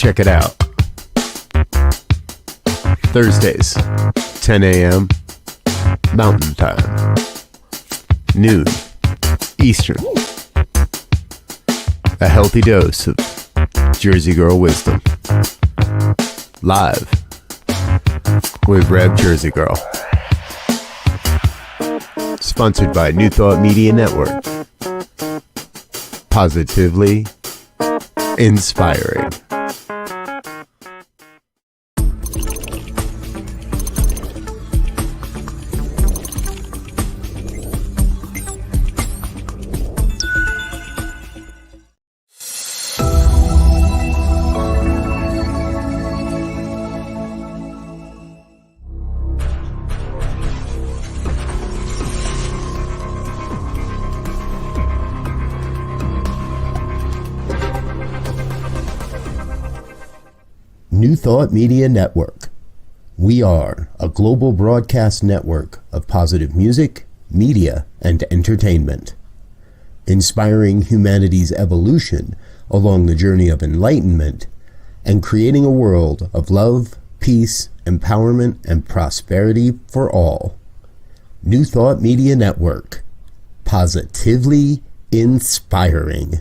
Check it out. Thursdays, 10 a.m. Mountain Time, noon Eastern. A healthy dose of Jersey Girl wisdom. Live with Rev Jersey Girl. Sponsored by New Thought Media Network. Positively inspiring. New Thought Media Network. We are a global broadcast network of positive music, media, and entertainment, inspiring humanity's evolution along the journey of enlightenment and creating a world of love, peace, empowerment, and prosperity for all. New Thought Media Network. Positively inspiring.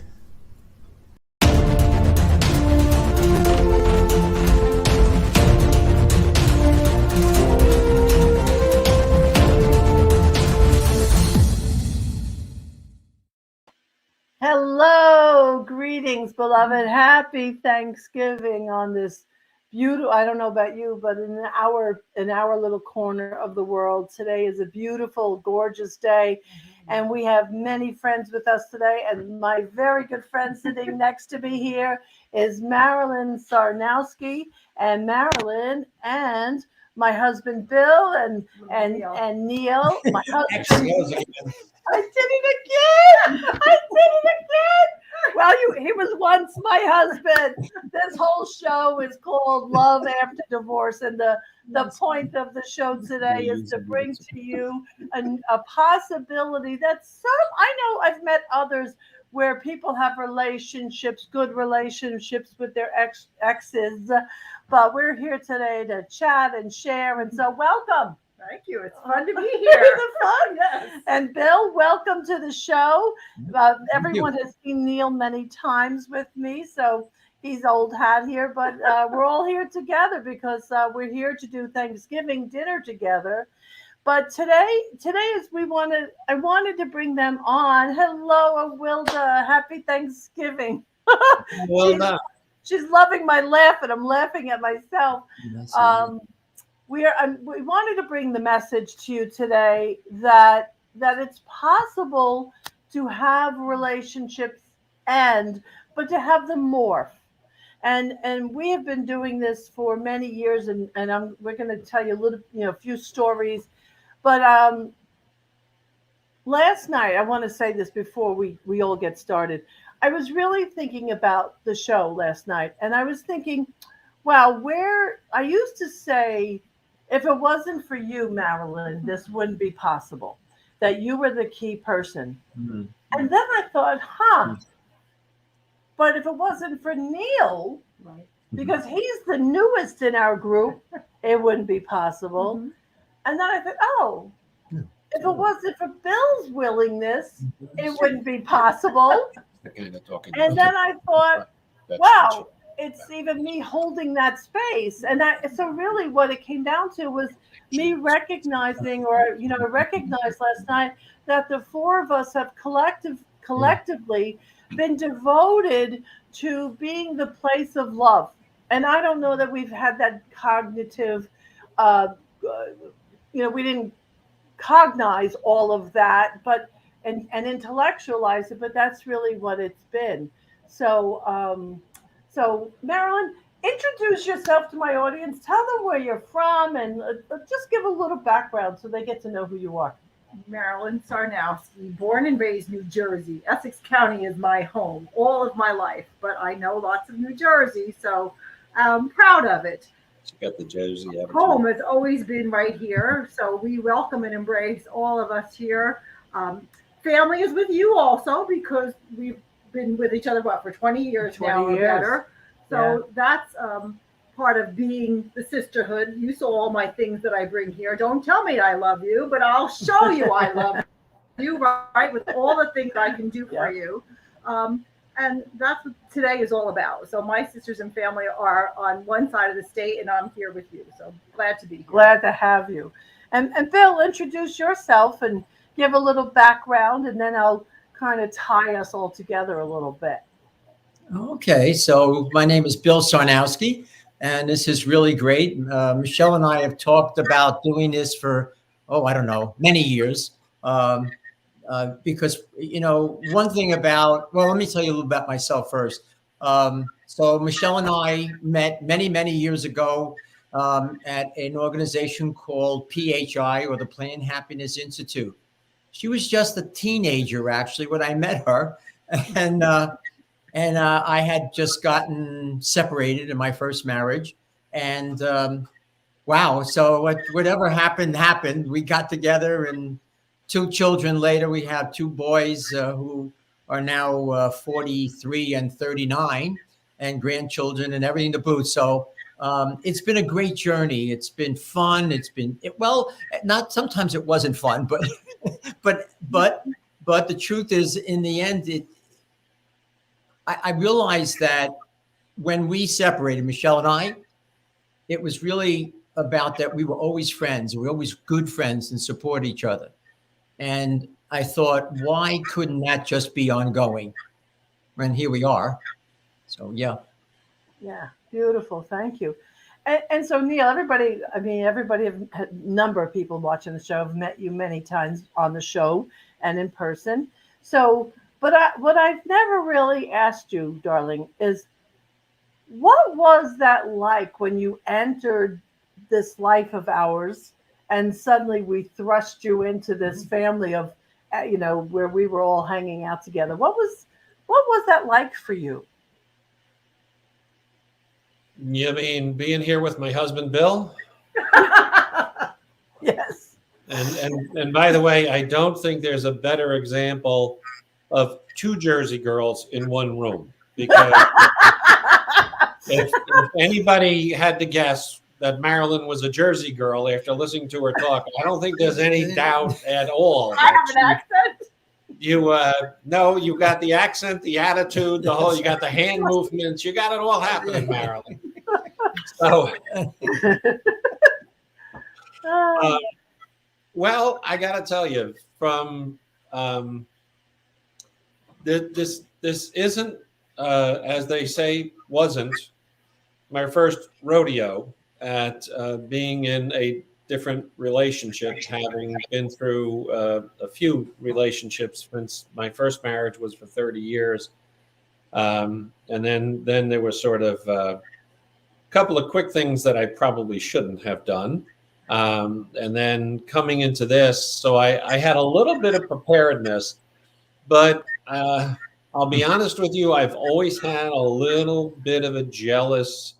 Hello, greetings, beloved. Happy Thanksgiving on this beautiful, I don't know about you, but in our little corner of the world, today is a beautiful, gorgeous day. And we have many friends with us today. And my very good friend sitting next to me here is Marilyn Sarnowski, and Marilyn and my husband Bill and Neil, my husband. I did it again. Well, he was once my husband. This whole show is called Love After Divorce. And the point of the show today is to bring to you a possibility that's I know I've met others where people have relationships, good relationships with their exes. But we're here today to chat and share. And so welcome. Thank you. It's fun to be here. It's fun, yes. And Bill, welcome to the show. Everyone has seen Neil many times with me, so he's old hat here. But we're all here together because we're here to do Thanksgiving dinner together. But today is I wanted to bring them on. Hello, Awilda. Happy Thanksgiving. Well done. She's loving my laugh, and I'm laughing at myself. We wanted to bring the message to you today that it's possible to have relationships but to have them morph. And we have been doing this for many years, and we're going to tell you a few stories. But last night, I want to say this before we all get started. I was really thinking about the show last night, and I was thinking, wow, I used to say, if it wasn't for you, Marilyn, this wouldn't be possible, that you were the key person. Mm-hmm. And then I thought, but if it wasn't for Neil, right, because he's the newest in our group, it wouldn't be possible. Mm-hmm. And then I thought, if it wasn't for Bill's willingness, it wouldn't be possible. And then I thought, wow, it's even me holding that space. And so really what it came down to was me recognizing, I recognized last night that the four of us have collectively been devoted to being the place of love. And I don't know that we've had that cognitive, we didn't cognize all of that, but and intellectualize it, but that's really what it's been. So Marilyn, introduce yourself to my audience. Tell them where you're from, and just give a little background so they get to know who you are. Marilyn Sarnowski, born and raised New Jersey. Essex County is my home all of my life, but I know lots of New Jersey, so I'm proud of it. She got the Jersey attitude. Home has always been right here, so we welcome and embrace all of us here. Family is with you also because we've been with each other, for 20 years now or better. So that's part of being the sisterhood. You saw all my things that I bring here. Don't tell me I love you, but I'll show you I love you, right? With all the things I can do for you. And that's what today is all about. So my sisters and family are on one side of the state, and I'm here with you. So glad to be here. Glad to have you. And Bill, introduce yourself and give a little background, and then I'll kind of tie us all together a little bit. Okay, so my name is Bill Sarnowski, and this is really great. Michelle and I have talked about doing this for, I don't know, many years. Because, one thing let me tell you a little about myself first. So Michelle and I met many, many years ago at an organization called PHI, or the Planned Happiness Institute. She was just a teenager, actually, when I met her. And I had just gotten separated in my first marriage. And wow, so whatever happened. We got together, and 2 children later, we have 2 boys who are now 43 and 39, and grandchildren and everything to boot. So it's been a great journey. It's been fun. Sometimes it wasn't fun, but the truth is, in the end, I realized that when we separated, Michelle and I, it was really about that we were always friends. We were always good friends and support each other. And I thought, why couldn't that just be ongoing? And here we are. So, yeah. Yeah, beautiful. Thank you. And so, Neil, everybody, a number of people watching the show have met you many times on the show and in person. So, what I've never really asked you, darling, is what was that like when you entered this life of ours and suddenly we thrust you into this family of, where we were all hanging out together? What was that like for you? You mean being here with my husband, Bill? Yes. And by the way, I don't think there's a better example of 2 Jersey girls in one room, because if anybody had to guess that Marilyn was a Jersey girl after listening to her talk, I don't think there's any doubt at all. I have an accent. You got the accent, the attitude, you got the hand movements, you got it all happening, Marilyn. So, well, I got to tell you, from this isn't, as they say, wasn't my first rodeo at being in a different relationship, having been through a few relationships since my first marriage was for 30 years. And then there was sort of a couple of quick things that I probably shouldn't have done. And then coming into this, so I had a little bit of preparedness, but I'll be honest with you, I've always had a little bit of a jealous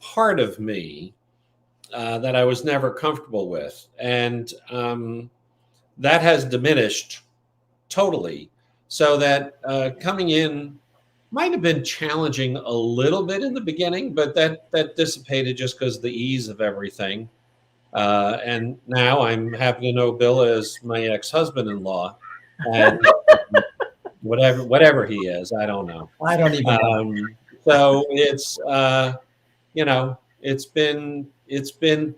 part of me that I was never comfortable with. And that has diminished totally. So that coming in might have been challenging a little bit in the beginning, but that dissipated just because of the ease of everything. And now I'm happy to know Bill as my ex-husband-in-law, and whatever he is, I don't know. I don't even know. So it's it's been.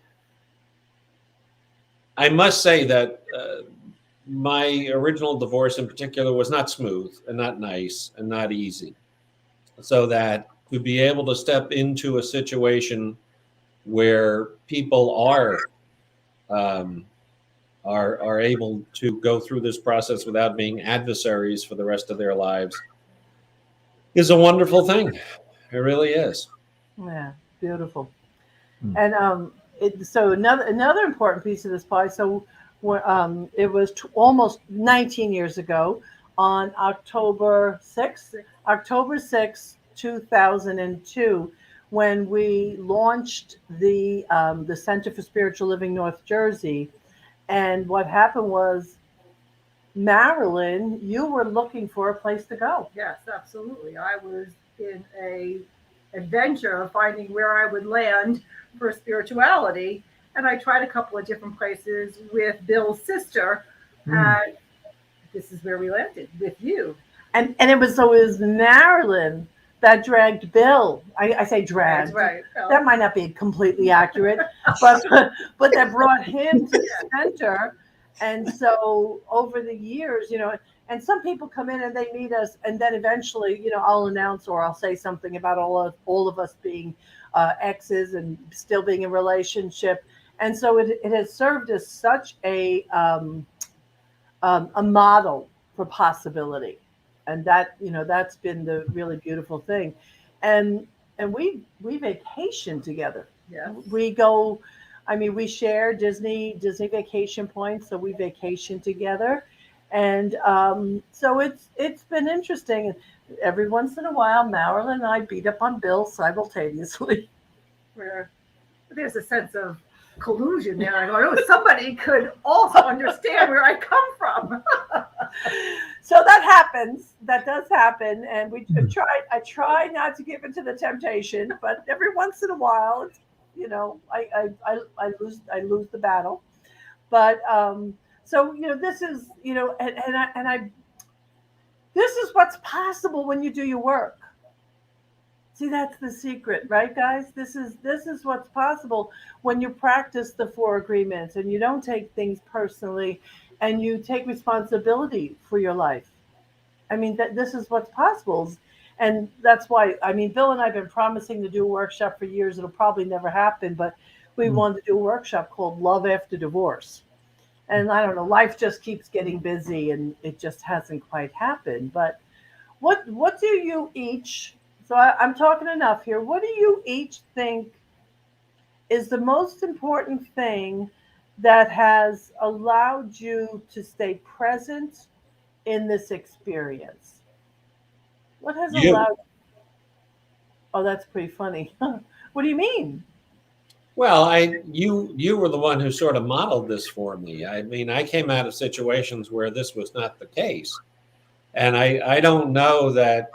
I must say that my original divorce in particular was not smooth and not nice and not easy. So that to be able to step into a situation where people are able to go through this process without being adversaries for the rest of their lives is a wonderful thing. It really is. Yeah, beautiful. And so another important piece of this pie. So it was almost 19 years ago, on October 6th, 2002, when we launched the Center for Spiritual Living North Jersey. And what happened was, Marilyn, you were looking for a place to go. Yes, absolutely. I was in adventure of finding where I would land for spirituality. And I tried a couple of different places with Bill's sister, and this is where we landed with you. And it was always Marilyn that dragged Bill. I say dragged. That's right. That might not be completely accurate, but that brought him to the center. And so over the years, and some people come in and they meet us, and then eventually, I'll announce or I'll say something about all of us being exes and still being in a relationship. And so it has served as such a model for possibility. And that's been the really beautiful thing. And we vacation together. Yeah. We go, we share Disney vacation points, so we vacation together. And so it's been interesting. Every once in a while, Marilyn and I beat up on Bill simultaneously. Where there's a sense of collusion there. I go, somebody could also understand where I come from. So that happens. That does happen, and I try not to give into the temptation, but every once in a while, I lose the battle. But so this is this is what's possible when you do your work. See, that's the secret, right, guys? This is what's possible when you practice the 4 agreements and you don't take things personally, and you take responsibility for your life. This is what's possible. And that's why, Bill and I have been promising to do a workshop for years. It'll probably never happen, but we wanted to do a workshop called Love After Divorce. And I don't know, life just keeps getting busy and it just hasn't quite happened. But what do you each, so I'm talking enough here, what do you each think is the most important thing that has allowed you to stay present in this experience? What has allowed? Oh, that's pretty funny. What do you mean? Well, you were the one who sort of modeled this for me. I came out of situations where this was not the case, and I don't know that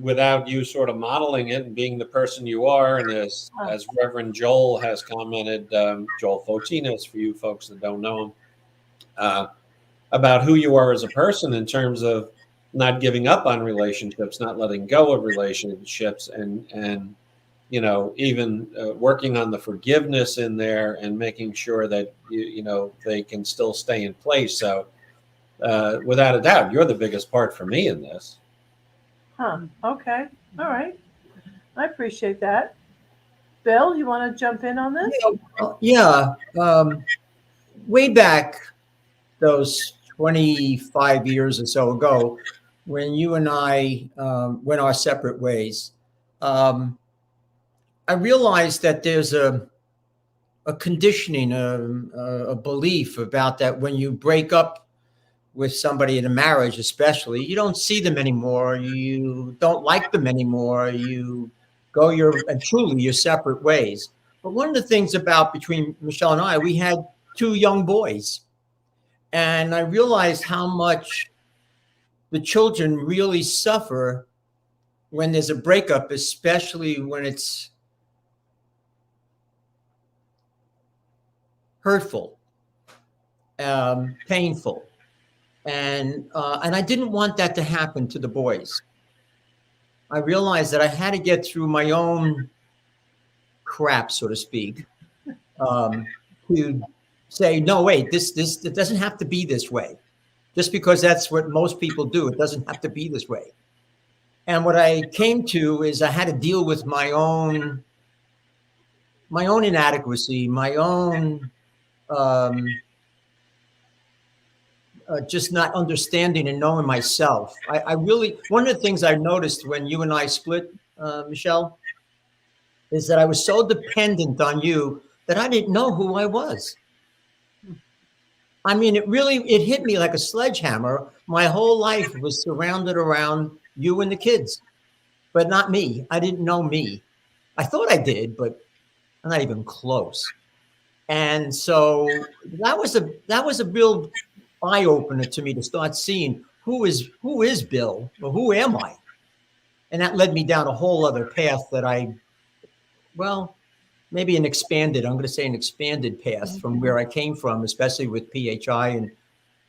without you sort of modeling it and being the person you are, and as Reverend Joel has commented, Joel Fotinas, for you folks that don't know him, about who you are as a person in terms of not giving up on relationships, not letting go of relationships, and even working on the forgiveness in there and making sure that they can still stay in place. So without a doubt, you're the biggest part for me in this. Okay. All right. I appreciate that. Bill, you want to jump in on this? Yeah. Way back those 25 years or so ago, when you and I went our separate ways, I realized that there's a conditioning, a belief about that when you break up with somebody in a marriage, especially, you don't see them anymore. You don't like them anymore. You go your separate ways. But one of the things between Michelle and I, we had 2 young boys. And I realized how much the children really suffer when there's a breakup, especially when it's hurtful, painful. And I didn't want that to happen to the boys. I realized that I had to get through my own crap, so to speak, to say, no, wait, this it doesn't have to be this way. Just because that's what most people do, it doesn't have to be this way. And what I came to is I had to deal with my own inadequacy, my own just not understanding and knowing myself. I really, one of the things I noticed when you and I split, Michelle, is that I was so dependent on you that I didn't know who I was. It hit me like a sledgehammer. My whole life was surrounded around you and the kids, but not me. I didn't know me. I thought I did, but I'm not even close. And so that was a real eye opener to me to start seeing who is Bill, or who am I? And that led me down a whole other path that maybe I'm going to say an expanded path from where I came from, especially with PHI and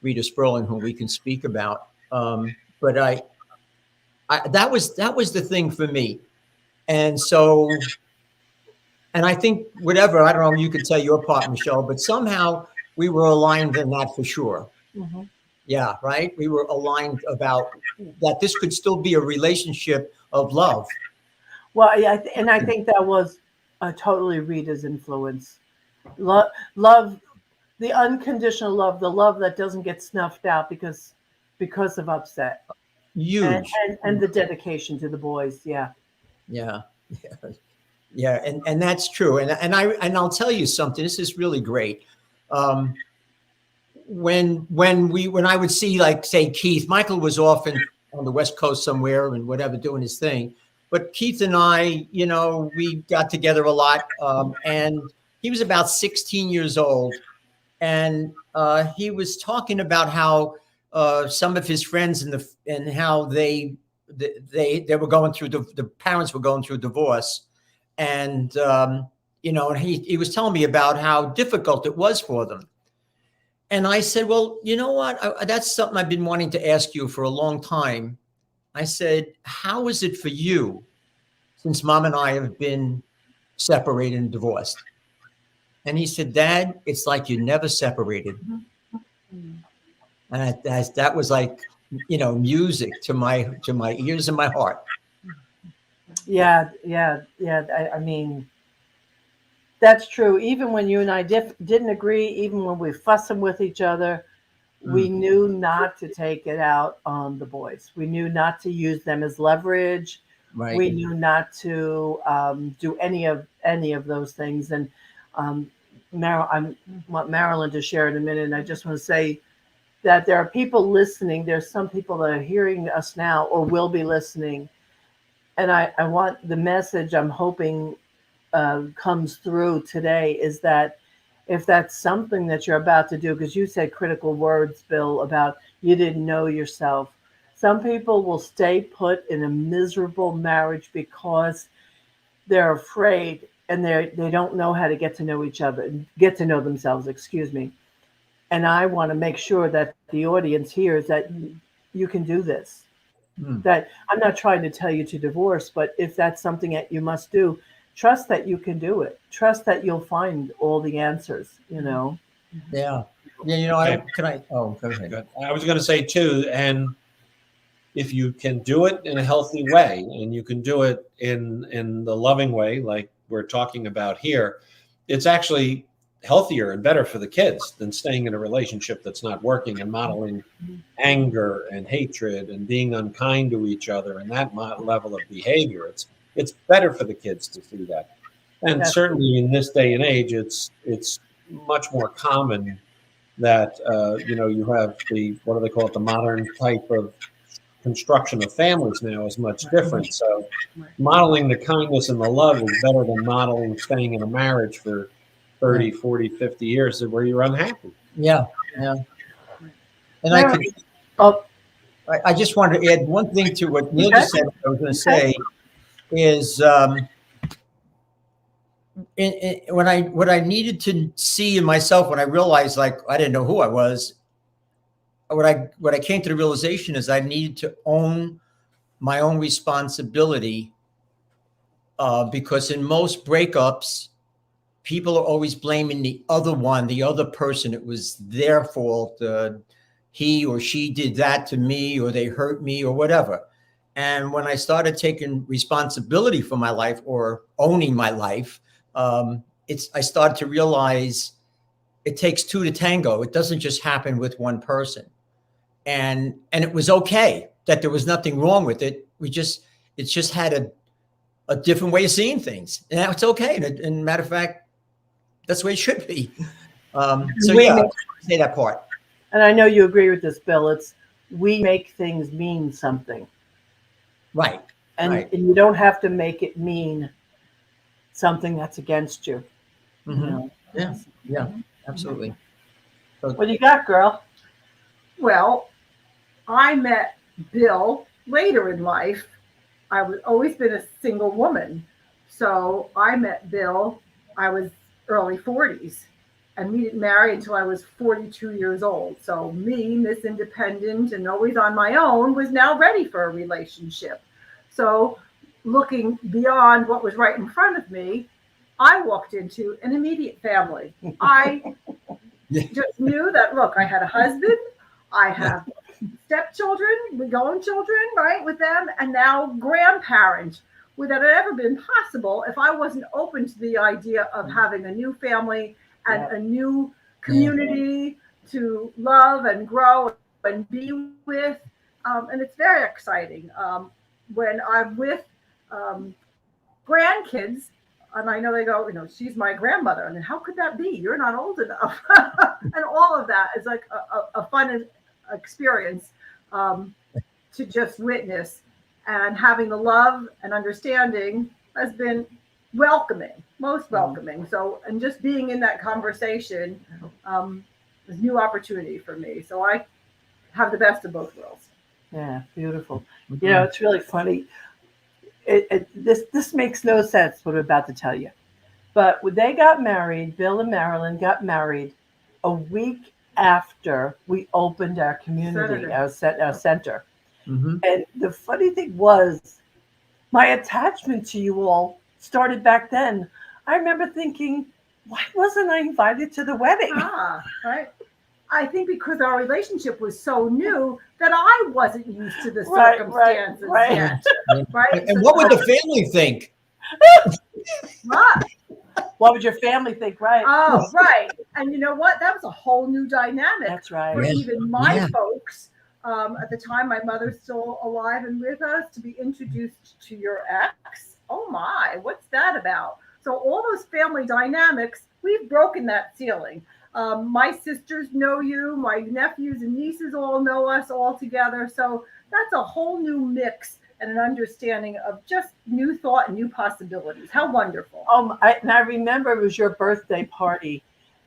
Rita Sperlin, who we can speak about. But that was the thing for me. And so, and I think whatever, I don't know, you could tell your part, Michelle, but somehow we were aligned in that for sure. Mm-hmm. Yeah, right. We were aligned about that this could still be a relationship of love. Well, yeah, and I think that was totally Rita's influence. Love, the unconditional love, the love that doesn't get snuffed out because of upset. Huge. And the dedication to the boys. Yeah. Yeah. Yeah. And that's true. And I'll tell you something. This is really great. When I would see, like, say, Keith, Michael was often on the West Coast somewhere and whatever, doing his thing. But Keith and I, we got together a lot. And he was about 16 years old. And he was talking about how some of his friends and how they were going through, the parents were going through divorce. And, and he was telling me about how difficult it was for them. And I said, well, you know what? That's something I've been wanting to ask you for a long time. I said, how is it for you since Mom and I have been separated and divorced? And he said, Dad, it's like you never separated. And that was like, music to my ears and my heart. Yeah. I mean, that's true. Even when you and I didn't agree, even when we fussing with each other, we knew not to take it out on the boys. We knew not to use them as leverage. Right. We knew not to do any of those things. And I want Marilyn to share in a minute. And I just want to say that there are people listening. There's some people that are hearing us now or will be listening. And I want the message I'm hoping comes through today is that if that's something that you're about to do, because you said critical words, Bill, about you didn't know yourself. Some people will stay put in a miserable marriage because they're afraid and they don't know how to get to know each other, get to know themselves, excuse me. And I want to make sure that the audience hears that you can do this. That I'm not trying to tell you to divorce, but if that's something that you must do, trust that you can do it. Trust that you'll find all the answers, Yeah. Yeah. Go ahead. I was going to say too, and if you can do it in a healthy way and you can do it in the loving way, like we're talking about here, it's actually healthier and better for the kids than staying in a relationship that's not working and modeling anger and hatred and being unkind to each other and that level of behavior. It's better for the kids to see that. And certainly in this day and age, it's much more common that, you have what do they call it? The modern type of construction of families now is much different. So modeling the kindness and the love is better than modeling staying in a marriage for 30, 40, 50 years where you're unhappy. Yeah. And I just wanted to add one thing to what Neil just said. I was going to say is what I needed to see in myself when I realized, like, I didn't know who I was. What I came to the realization is I needed to own my own responsibility, because in most breakups, people are always blaming the other person. It was their fault. He or she did that to me, or they hurt me, or whatever. And when I started taking responsibility for my life or owning my life, I started to realize it takes two to tango. It doesn't just happen with one person. And it was okay that there was nothing wrong with it. It just had a different way of seeing things. And that's okay. And matter of fact, that's the way it should be. Say that part. And I know you agree with this, Bill. We make things mean something. Right. And you don't have to make it mean something that's against you. Mm-hmm. Yeah, absolutely. So, what do you got, girl? Well, I met Bill later in life, I was always been a single woman. So I met Bill, I was early 40s, and we didn't marry until I was 42 years old. So me, Miss Independent and always on my own, was now ready for a relationship. So looking beyond what was right in front of me, I walked into an immediate family. I just knew that, look, I had a husband, I have stepchildren, grown children, right, with them, and now grandparent. Would that have ever been possible if I wasn't open to the idea of having a new family and a new community to love and grow and be with? And it's very exciting. When I'm with grandkids, and I know they go, she's my grandmother. And how could that be? You're not old enough. And all of that is like a fun experience to just witness. And having the love and understanding has been welcoming, most welcoming. So, and just being in that conversation is new opportunity for me. So I have the best of both worlds. Yeah, beautiful. It's really funny. This makes no sense what I'm about to tell you. But when they got married, Bill and Marilyn got married a week after we opened our community, our center. Mm-hmm. And the funny thing was, my attachment to you all started back then. I remember thinking, why wasn't I invited to the wedding? Right. I think because our relationship was so new that I wasn't used to the circumstances yet. Right. And what would the family think? What would your family think? Right. Oh, right. And you know what? That was a whole new dynamic. That's right. For even my folks. At the time, my mother's still alive and with us, to be introduced to your ex. Oh my, what's that about? So all those family dynamics, we've broken that ceiling. My sisters know you, my nephews and nieces all know us all together. So that's a whole new mix and an understanding of just new thought and new possibilities. How wonderful. And I remember it was your birthday party,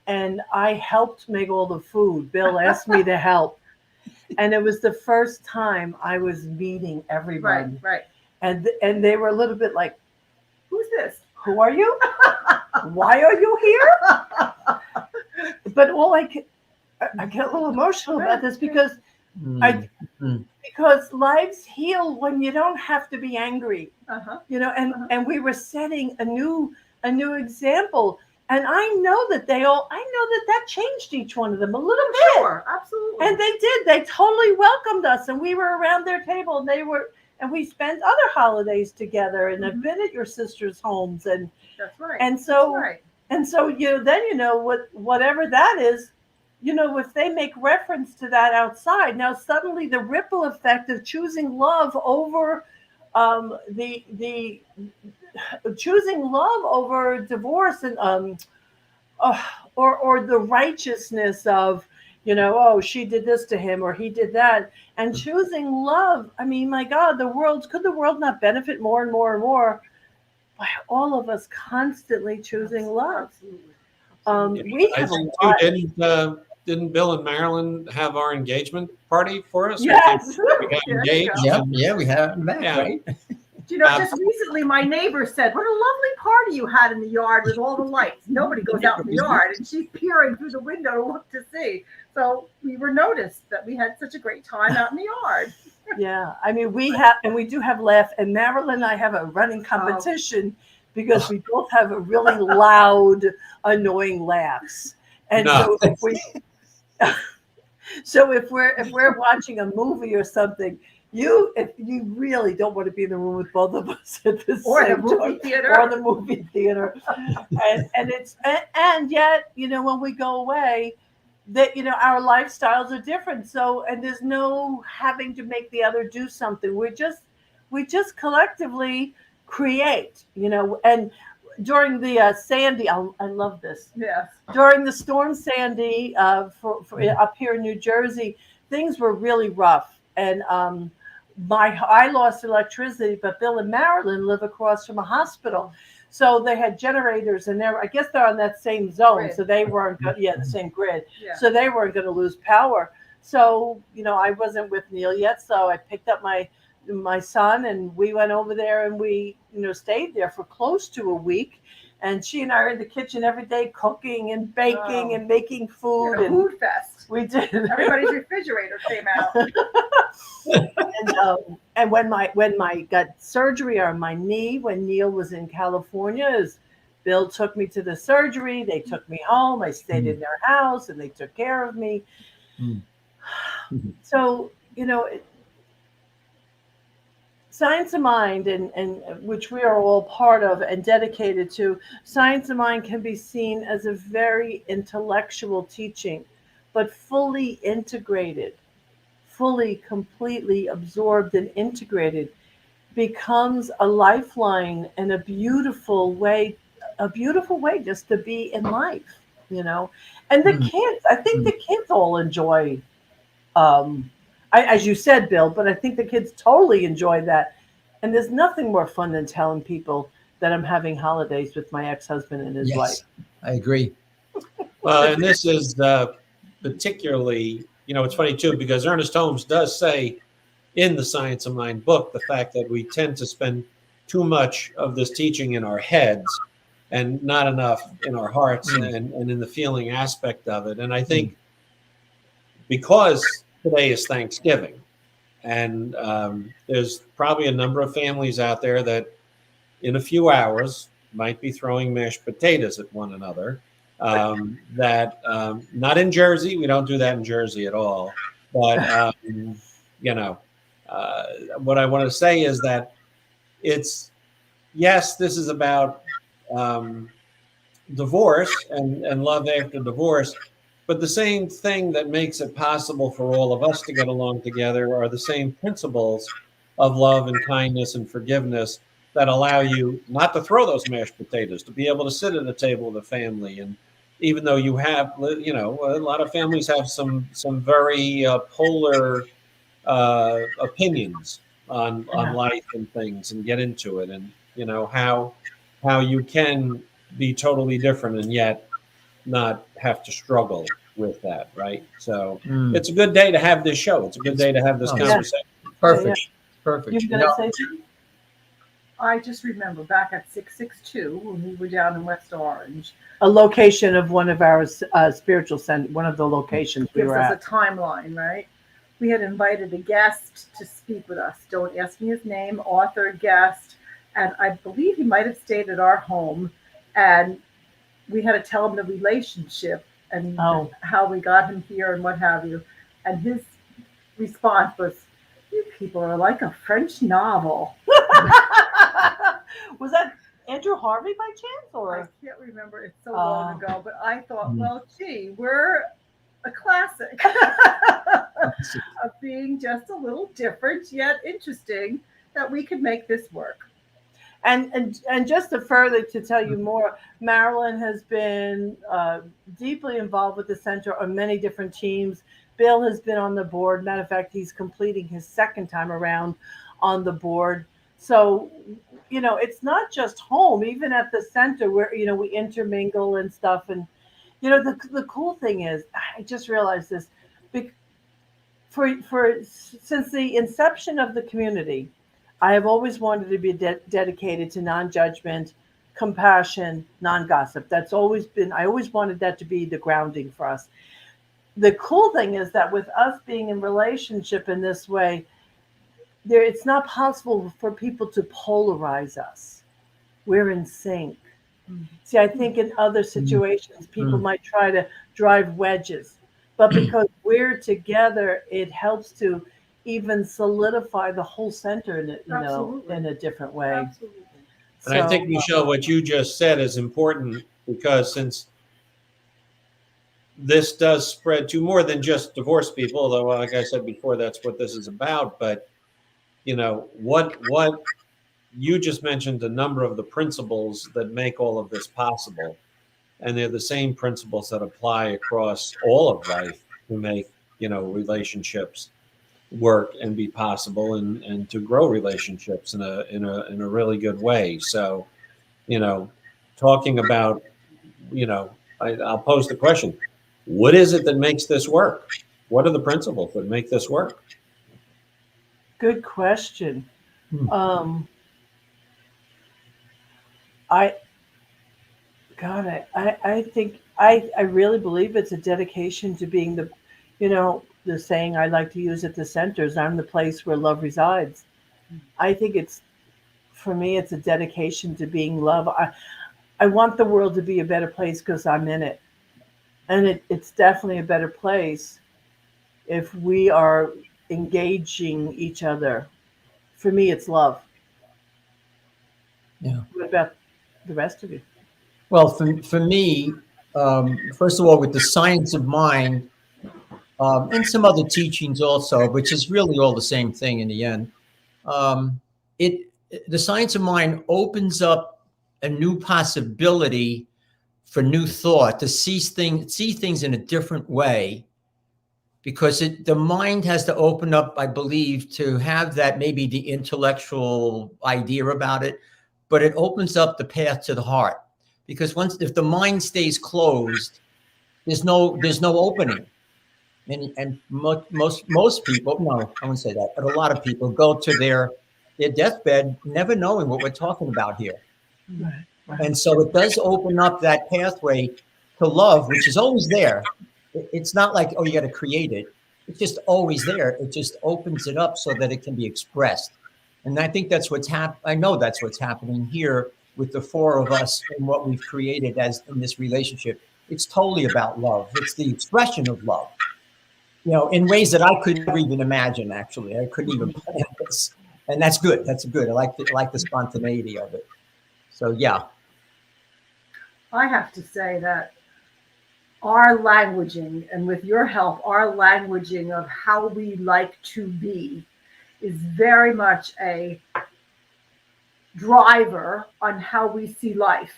and I helped make all the food. Bill asked me to help. And it was the first time I was meeting everybody. Right. And they were a little bit like, who's this? Who are you? Why are you here? But I get a little emotional about this because because lives heal when you don't have to be angry. And we were setting a new example. And I know that changed each one of them a little bit. Sure, absolutely. And they did. They totally welcomed us, and we were around their table, and we spent other holidays together, and I've been at your sisters' homes, and that's right. And so, whatever that is, if they make reference to that outside, now suddenly the ripple effect of choosing love over choosing love over divorce and or the righteousness of she did this to him or he did that, and choosing love. I mean, my God, could the world not benefit more and more and more by all of us constantly choosing love? Absolutely. We have didn't Bill and Marilyn have our engagement party for us? Yes. We got engaged. Yeah, we had that, right? Just recently my neighbor said, what a lovely party you had in the yard with all the lights. Nobody goes out in the yard, and she's peering through the window to look to see. So we were noticed that we had such a great time out in the yard. Yeah, I mean, we do have laugh, and Marilyn and I have a running competition because we both have a really loud, annoying laughs. And so if we're watching a movie or something, if you really don't want to be in the room with both of us at the same time, or the movie theater, and yet when we go away, that our lifestyles are different. So, and there's no having to make the other do something. We just collectively create. And during the Sandy, I love this. Yes. During the storm Sandy, for up here in New Jersey, things were really rough, and I lost electricity, but Bill and Marilyn live across from a hospital. So they had generators, and I guess they're on that same zone. Grid. So they weren't the same grid. Yeah. So they weren't going to lose power. So, I wasn't with Neil yet. So I picked up my my son, and we went over there and we, stayed there for close to a week. And she and I are in the kitchen every day cooking and baking and making food. A food fest. We did. Everybody's refrigerator came out. And when my got surgery on my knee, when Neil was in California, Bill took me to the surgery. They took me home. I stayed in their house, and they took care of me. So, Science of Mind, and which we are all part of and dedicated to, Science of Mind can be seen as a very intellectual teaching, but fully integrated, fully, completely absorbed and integrated, becomes a lifeline and a beautiful way just to be in life, And the kids, I think the kids all enjoy as you said, Bill, but I think the kids totally enjoy that. And there's nothing more fun than telling people that I'm having holidays with my ex-husband and his wife. I agree. Well, and this is particularly, it's funny too, because Ernest Holmes does say in the Science of Mind book, the fact that we tend to spend too much of this teaching in our heads and not enough in our hearts and in the feeling aspect of it. And I think because today is Thanksgiving, and there's probably a number of families out there that in a few hours might be throwing mashed potatoes at one another. Not in Jersey. We don't do that in Jersey at all. But, what I want to say is that yes, this is about divorce and love after divorce. But the same thing that makes it possible for all of us to get along together are the same principles of love and kindness and forgiveness that allow you not to throw those mashed potatoes, to be able to sit at a table with a family. And even though you have, a lot of families have some very polar opinions on life and things, and get into it, and how you can be totally different and yet not have to struggle with that, right? So it's a good day to have this show. It's a good day to have this conversation. Perfect. Perfect. You were going to say something? I just remember back at 662 when we were down in West Orange. A location of one of our spiritual center, one of the locations we were at. Gives us a timeline, right? We had invited a guest to speak with us. Don't ask me his name, author, guest. And I believe he might have stayed at our home. And we had to tell him the relationship and how we got him here and what have you. And his response was, "You people are like a French novel." Was that Andrew Harvey by chance? Or I can't remember. It's so long ago. But I thought, well, gee, we're a classic of being just a little different yet interesting, that we could make this work. And just to further to tell you more, Marilyn has been deeply involved with the center on many different teams. Bill has been on the board. Matter of fact, he's completing his second time around on the board. So, it's not just home. Even at the center, where we intermingle and stuff. And the cool thing is, I just realized this. Since the inception of the community, I have always wanted to be dedicated to non-judgment, compassion, non-gossip. That's always been, I always wanted that to be the grounding for us. The cool thing is that with us being in relationship in this way, it's not possible for people to polarize us. We're in sync. See, I think in other situations, people might try to drive wedges, but because we're together, it helps to even solidify the whole center in a different way. Absolutely. And I think, Michelle, what you just said is important, because since this does spread to more than just divorced people, although, like I said before, that's what this is about. But, what you just mentioned, a number of the principles that make all of this possible. And they're the same principles that apply across all of life to make, relationships work and be possible, and to grow relationships in a really good way. So, talking about, I'll pose the question, what is it that makes this work? What are the principles that make this work? Good question. Hmm. I I think I really believe it's a dedication to being the saying I like to use at the centers, I'm the place where love resides. I think for me, it's a dedication to being love. I want the world to be a better place because I'm in it. And it's definitely a better place if we are engaging each other. For me, it's love. Yeah. What about the rest of you? Well, for me, first of all, with the science of mind, and some other teachings also, which is really all the same thing in the end. Um, it the science of mind opens up a new possibility for new thought, to see things in a different way, because the mind has to open up, I believe, to have that, maybe the intellectual idea about it, but it opens up the path to the heart. Because if the mind stays closed, there's no opening. And most people, no, I wouldn't say that, but a lot of people go to their deathbed never knowing what we're talking about here. Right, right. And so it does open up that pathway to love, which is always there. It's not like, oh, you got to create it. It's just always there. It just opens it up so that it can be expressed. And I think that's what's I know that's what's happening here with the four of us and what we've created as in this relationship. It's totally about love. It's the expression of love, in ways that I could never even imagine. Actually, I couldn't even plan this, and that's good. That's good. I like the spontaneity of it. So yeah, I have to say that our languaging, and with your help, our languaging of how we like to be is very much a driver on how we see life.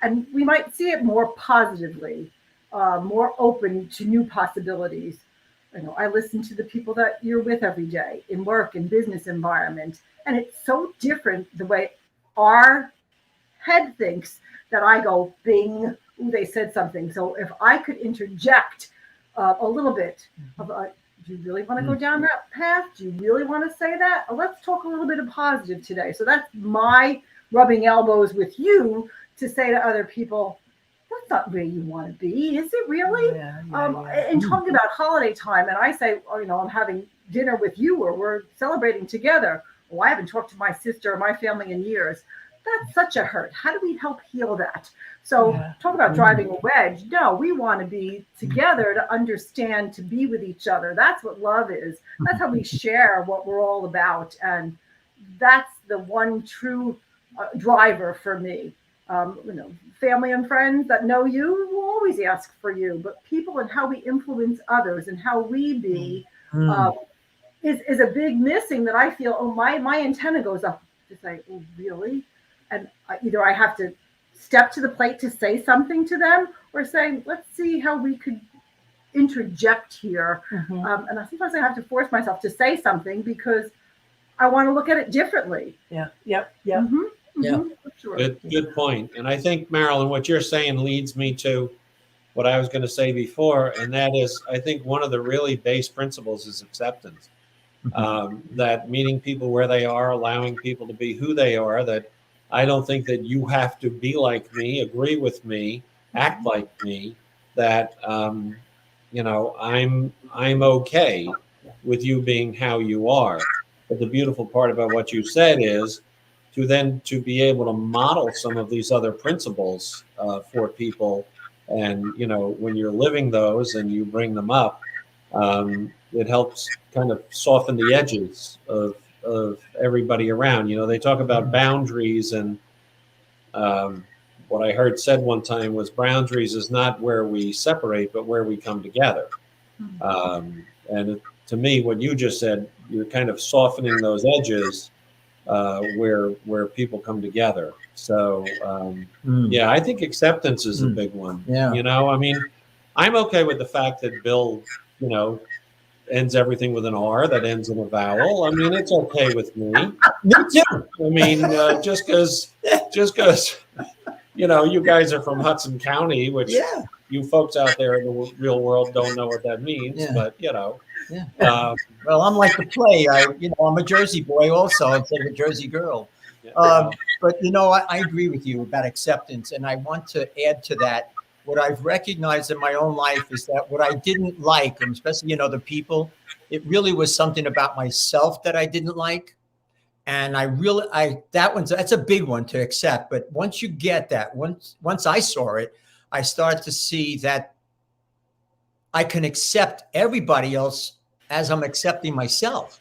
And we might see it more positively, more open to new possibilities. I listen to the people that you're with every day in work and business environment, and it's so different the way our head thinks that I go, bing, ooh, they said something. So if I could interject a little bit of, do you really want to go down that path? Do you really want to say that? Let's talk a little bit of positive today. So that's my rubbing elbows with you to say to other people, that's not where you want to be. Is it really? Yeah. And talking about holiday time, and I say, I'm having dinner with you, or we're celebrating together. Oh, I haven't talked to my sister or my family in years. That's such a hurt. How do we help heal that? So talk about driving a wedge. No, we want to be together to understand, to be with each other. That's what love is. That's how we share what we're all about. And that's the one true driver for me. Family and friends that know you will always ask for you, but people and how we influence others and how we be is a big missing that I feel, my antenna goes up to say, oh, really? And either I have to step to the plate to say something to them, or say, let's see how we could interject here. And sometimes I have to force myself to say something because I want to look at it differently. Yeah. Yep. Yeah. Sure. Good point. And I think, Marilyn, what you're saying leads me to what I was going to say before, and that is, I think one of the really base principles is acceptance. That meeting people where they are, allowing people to be who they are, that I don't think that you have to be like me, agree with me, act like me, that, I'm okay with you being how you are. But the beautiful part about what you said is to be able to model some of these other principles for people. And, when you're living those and you bring them up, it helps kind of soften the edges of everybody around. They talk about boundaries, and what I heard said one time was boundaries is not where we separate, but where we come together. And to me, what you just said, you're kind of softening those edges where people come together. So I think acceptance is a big one. I'm okay with the fact that Bill ends everything with an R, that ends in a vowel. I mean, it's okay with me. Me too. I mean, just because you guys are from Hudson County, which you folks out there in the real world don't know what that means, but Yeah. Um, Well, I'm like the play. I'm a Jersey boy also instead of a Jersey girl. yeah, But I agree with you about acceptance, and I want to add to that. What I've recognized in my own life is that what I didn't like, especially in other people, it really was something about myself that I didn't like. And that's a big one to accept. But once you get that, once I saw it, I started to see that I can accept everybody else as I'm accepting myself.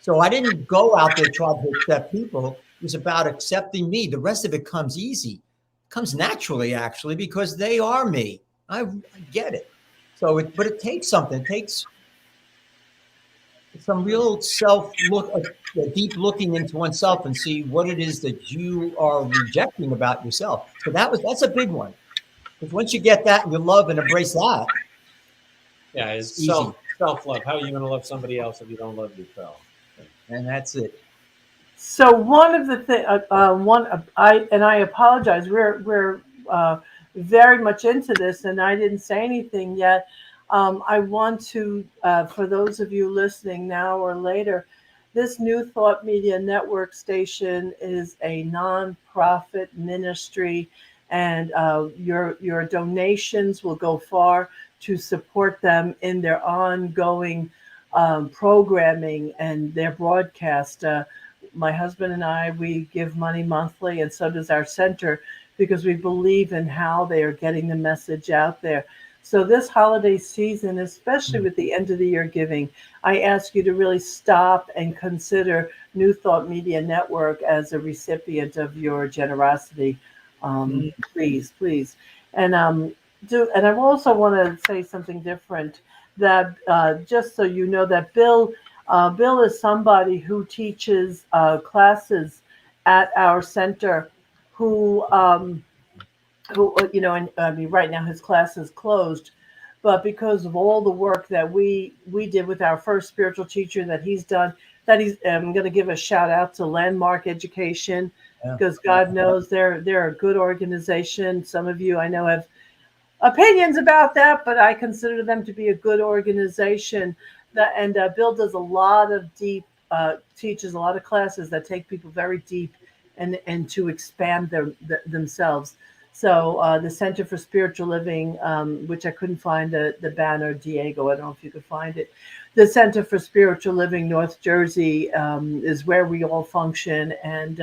So I didn't go out there trying to accept people. It was about accepting me. The rest of it comes easy, comes naturally, actually, because they are me. I get it. But it takes something. It takes some real deep looking into oneself and see what it is that you are rejecting about yourself. So that's a big one. Because once you get that and you love and embrace that, yeah, it's easy. self-love. How are you going to love somebody else if you don't love yourself? And that's it. So one of the things, I apologize. We're very much into this, and I didn't say anything yet. I want to, for those of you listening now or later, this New Thought Media Network station is a nonprofit ministry, and your donations will go far to support them in their ongoing programming and their broadcast. My husband and I, we give money monthly, and so does our center, because we believe in how they are getting the message out there. So this holiday season, especially with the end of the year giving, I ask you to really stop and consider New Thought Media Network as a recipient of your generosity. Please, please. And and I also want to say something different, that just so you know, that Bill is somebody who teaches classes at our center, who and I mean, right now his class is closed, but because of all the work that we did with our first spiritual teacher that he's done, I'm going to give a shout out to Landmark Education, because God knows they're a good organization. Some of you I know have opinions about that, but I consider them to be a good organization. Bill does a lot of deep, teaches a lot of classes that take people very deep and to expand themselves. So the Center for Spiritual Living, which I couldn't find the banner, Diego, I don't know if you could find it. The Center for Spiritual Living North Jersey is where we all function, and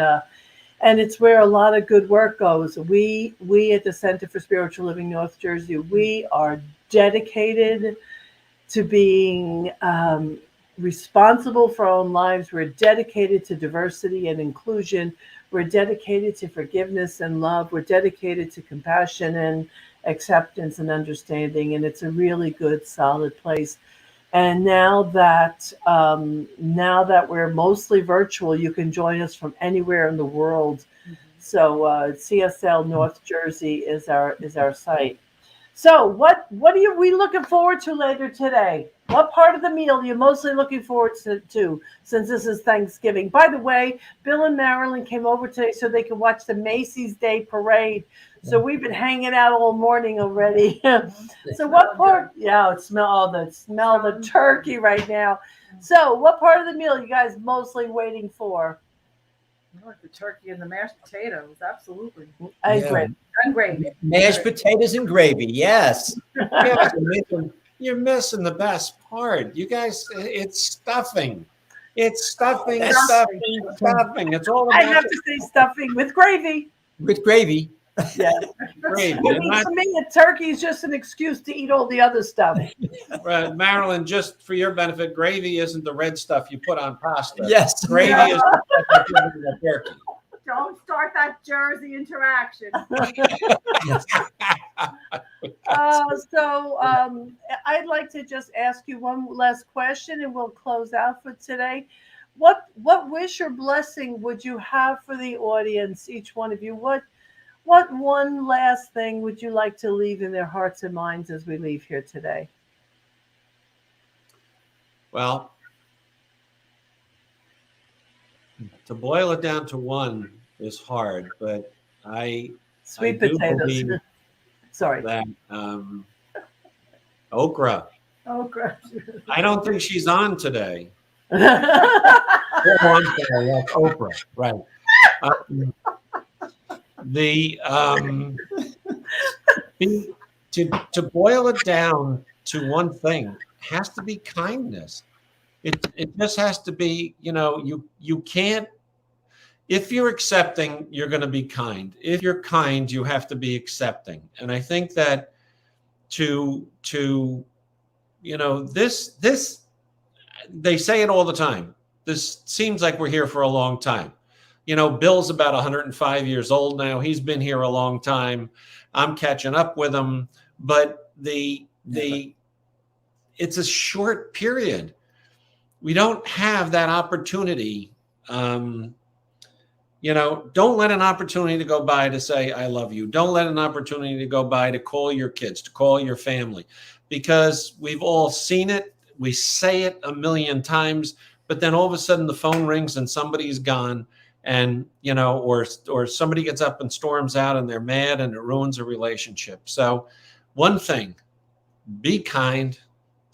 it's where a lot of good work goes. We at the Center for Spiritual Living North Jersey, we are dedicated to being responsible for our own lives. We're dedicated to diversity and inclusion. We're dedicated to forgiveness and love. We're dedicated to compassion and acceptance and understanding. And it's a really good, solid place. And now that we're mostly virtual, you can join us from anywhere in the world. So CSL North Jersey is our site. So what are we looking forward to later today? What part of the meal are you mostly looking forward to, since this is Thanksgiving? By the way, Bill and Marilyn came over today so they could watch the Macy's Day Parade. So we've been hanging out all morning already. So what part? Yeah, smell the turkey right now. So what part of the meal are you guys mostly waiting for? I like the turkey and the mashed potatoes, absolutely. Great. And gravy. Mashed potatoes and gravy, yes. Yeah, you're missing the best part. You guys, it's stuffing. It's stuffing. It's all about I have to say stuffing with gravy. With gravy. Yeah. gravy. To me, a turkey is just an excuse to eat all the other stuff. Marilyn, just for your benefit, gravy isn't the red stuff you put on pasta. Yes. Gravy is the stuff you put in the turkey. Don't start that Jersey interaction. I'd like to just ask you one last question, and we'll close out for today. What wish or blessing would you have for the audience, each one of you? What one last thing would you like to leave in their hearts and minds as we leave here today? Well, to boil it down to one is hard, but Sweet do potatoes. believe Sorry. that okra Oh, gosh. I don't think she's on today. Oh, Oh, I'm sorry, that's Oprah, right? The to boil it down to one thing has to be kindness. It just has to be, you can't. If you're accepting, you're going to be kind. If you're kind, you have to be accepting. And I think that this they say it all the time. This seems like we're here for a long time. Bill's about 105 years old now. He's been here a long time. I'm catching up with him, but it's a short period. We don't have that opportunity. Don't let an opportunity to go by to say, I love you. Don't let an opportunity to go by to call your kids, to call your family, because we've all seen it. We say it a million times, but then all of a sudden the phone rings and somebody's gone, and, or somebody gets up and storms out and they're mad and it ruins a relationship. So one thing, be kind,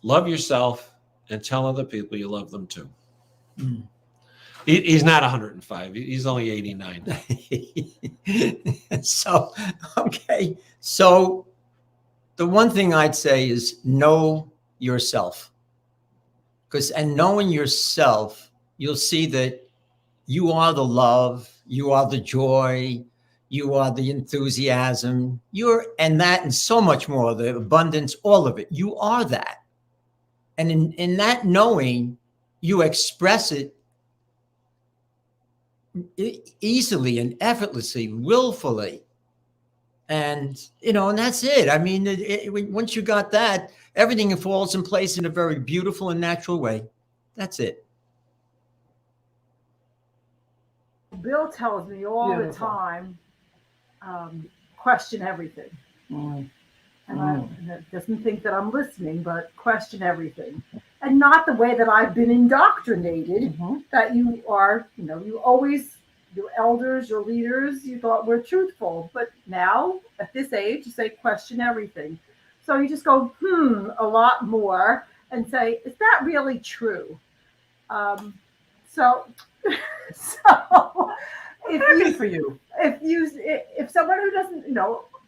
love yourself, and tell other people you love them too. Mm. He's not 105. He's only 89. So, okay. So the one thing I'd say is know yourself. And knowing yourself, you'll see that you are the love, you are the joy, you are the enthusiasm, and that and so much more, the abundance, all of it. You are that. And in that knowing, you express it easily and effortlessly, willfully. And that's it. I mean, once you got that, everything falls in place in a very beautiful and natural way. That's it. Bill tells me all the time, question everything. And I doesn't think that I'm listening, but question everything. And not the way that I've been indoctrinated, that you are, you always, your elders, your leaders, you thought were truthful. But now, at this age, you say question everything. So you just go, a lot more and say, is that really true? So if someone who doesn't,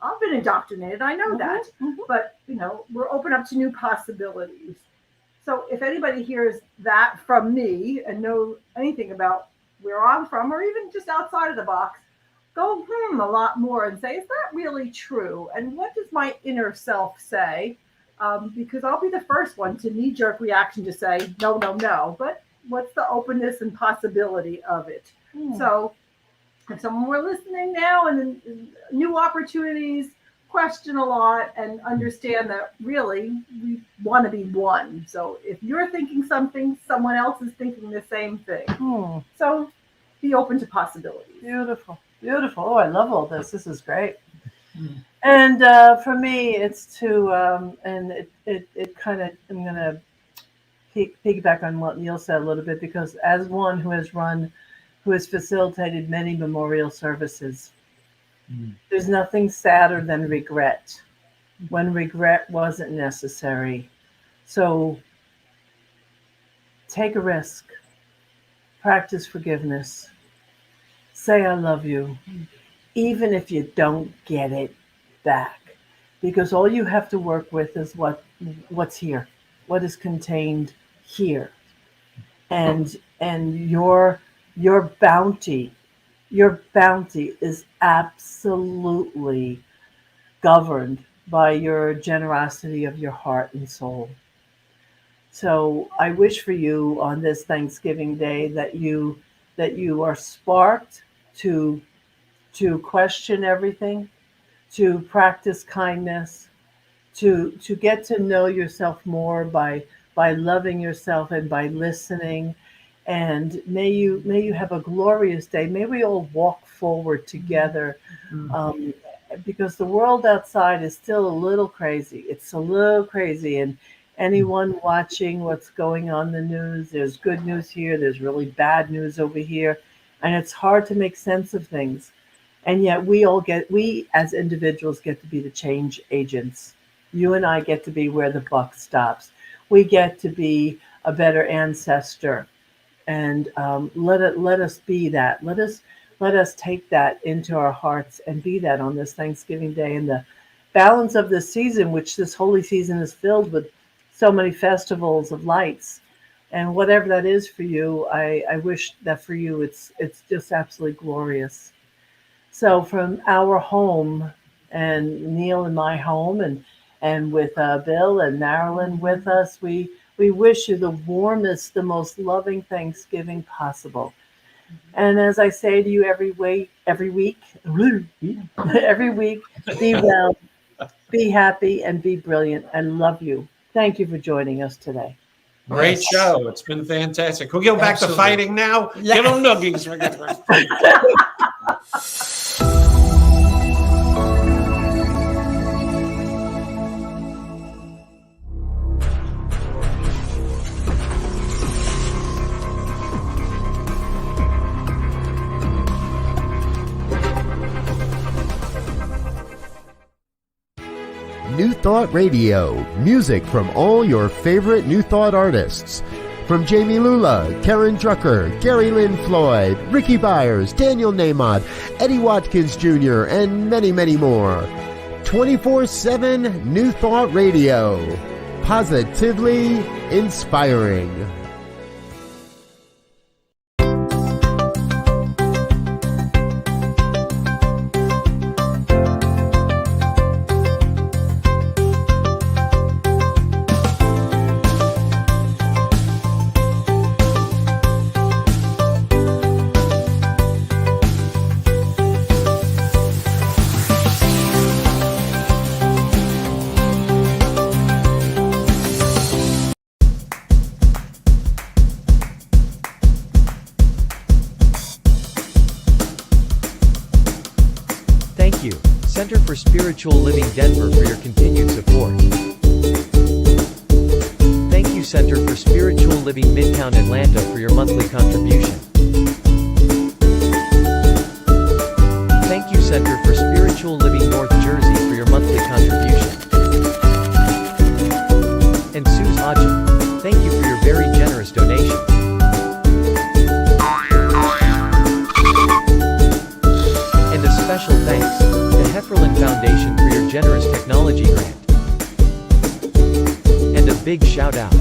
I've been indoctrinated, I know that, but we're open up to new possibilities. So if anybody hears that from me and know anything about where I'm from, or even just outside of the box, go a lot more and say, is that really true? And what does my inner self say? Because I'll be the first one to knee-jerk reaction to say, no, but what's the openness and possibility of it? So if someone were listening now and new opportunities, question a lot and understand that really we want to be one. So if you're thinking something, someone else is thinking the same thing. So be open to possibilities. Beautiful. Oh, I love all this. This is great. And for me, it's to, and it kind of, I'm going to piggyback on what Neil said a little bit, because as one who has facilitated many memorial services, there's nothing sadder than regret, when regret wasn't necessary. So take a risk, practice forgiveness, say I love you, even if you don't get it back, because all you have to work with is what's here, what is contained here, and your bounty is absolutely governed by your generosity of your heart and soul. So I wish for you on this Thanksgiving Day that you are sparked to question everything, to practice kindness, to get to know yourself more by loving yourself and by listening. And may you have a glorious day. May we all walk forward together, because the world outside is still a little crazy. It's a little crazy. And anyone watching what's going on in the news, there's good news here, there's really bad news over here. And it's hard to make sense of things. And yet we as individuals get to be the change agents. You and I get to be where the buck stops. we get to be a better ancestor. And let us be that. Let us take that into our hearts and be that on this Thanksgiving Day, and the balance of this season, which this holy season is filled with so many festivals of lights. And whatever that is for you, I wish that for you it's just absolutely glorious. So from our home, and Neil in my home, and with Bill and Marilyn with us, we wish you the warmest, the most loving Thanksgiving possible. And as I say to you every week, every week, be well, be happy, and be brilliant. I love you. Thank you for joining us today. Great show. It's been fantastic. We'll go back to fighting now. Yeah. Give them noogies. New Thought Radio, music from all your favorite New Thought artists. From Jamie Lula, Karen Drucker, Gary Lynn Floyd, Ricky Byers, Daniel Nahmod, Eddie Watkins Jr., and many, many more. 24/7 New Thought Radio. Positively inspiring. Thank you, Center for Spiritual Living Denver, for your continued support. Thank you, Center for Spiritual Living Midtown Atlanta, for your monthly contribution. Thank you, Center for Spiritual Living North Jersey, for your monthly contribution. And Suze Ajit, thank you for your very generous donation. And a special thanks to Hefferland Foundation for your generous technology grant. And a big shout out